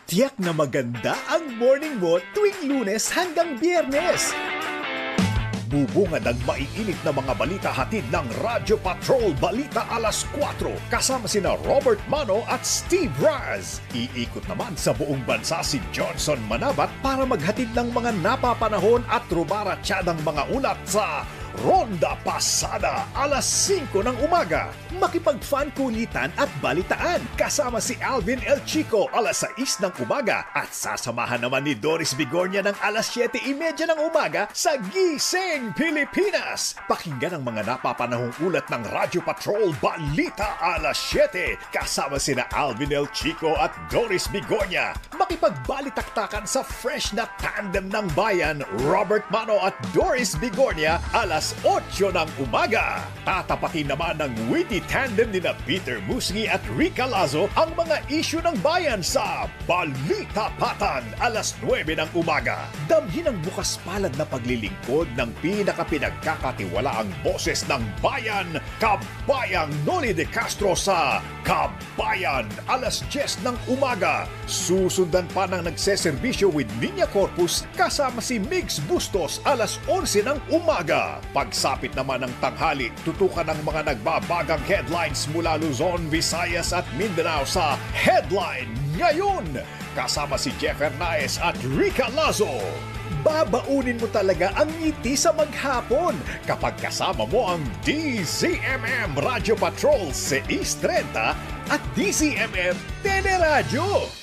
Tiyak na maganda ang morning mo tuwing Lunes hanggang Biyernes. Bubungad ang maiinit na mga balita hatid ng Radyo Patrol Balita Alas 4 kasama sina Robert Mano at Steve Raz. Iikot naman sa buong bansa si Johnson Manabat para maghatid ng mga napapanahon at rumaratsyadang mga ulat sa Ronda Pasada alas 5 ng umaga. Makipag-fan kulitan at balitaan kasama si Alvin El Chico alas 6 ng umaga at sasamahan naman ni Doris Bigornia ng alas 7:30 ng umaga sa Gising Pilipinas. Pakinggan ang mga napapanahong ulat ng Radyo Patrol Balita alas 7 kasama sina Alvin El Chico at Doris Bigornia. Makipagbalitaktakan sa fresh na tandem ng bayan Robert Mano at Doris Bigornia alas 8 ng umaga. Tatapatin naman ng witty tandem ni Peter Musngi at Rica Lazo ang mga isyu ng bayan sa Balita Patan alas 9 ng umaga. Damhin ang bukas palad na paglilingkod ng pinakapinagkakatiwalaang boses ng bayan, Kabayang Noli de Castro sa Kabayan alas 10 ng umaga. Susundan pa ng nagseserbisyo with Niña Corpus kasama si Migs Bustos alas 11 ng umaga. Pagsapit naman ng tanghali, tutukan ng mga nagbabagang headlines mula Luzon, Visayas at Mindanao sa Headline Ngayon. Kasama si Jeff Hernaez at Rica Lazo. Babaunin mo talaga ang ngiti sa maghapon kapag kasama mo ang DZMM Radio Patrol 630 at DZMM Teleradyo.